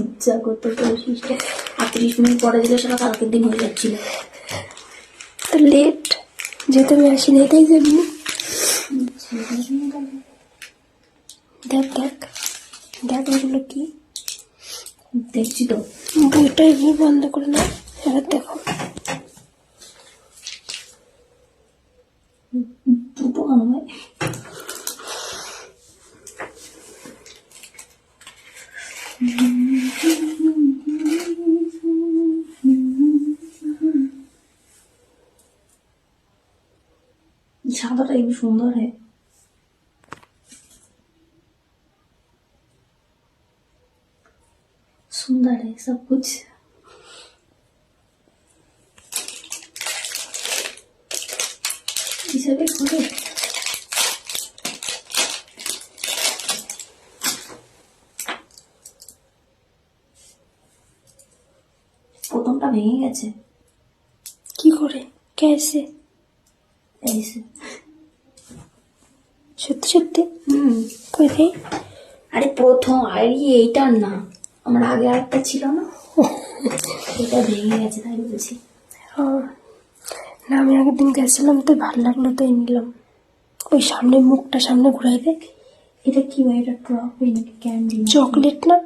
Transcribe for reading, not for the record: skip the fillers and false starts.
ইচ্ছা করতো 38 মিনিট পরে দিলে সেটা কালকের দিন হয়ে যাচ্ছিল। তো লেট যেহেতু আমি আসিনি, এটাই যাবি। দেখ দেখ দেখ ওগুলো কি দেখছি তো। বইটা এমনি বন্ধ করে না, এবার দেখো। দুটো কেন ভাই? সাদাটা এই সুন্দর है। सुंदर है सब कुछ। হিসাবে করে প্রথমটা ভেঙে গেছে। কি করে? কেসে? এইসে সত্যি সত্যি? কই রে? আরে প্রথম আরে এইটার না, আমার আগে আরেকটা ছিল না, এটা ভেঙে গেছে তাই বলছি। না আমি আগের দিন গেছিলাম তো ভালো লাগলো তাই নিলাম। ওই সামনে মুখটা সামনে ঘুরাই দেখ। এটা কি ভাই? এটা ট্রফি নাকি ক্যান্ডি? চকলেট না?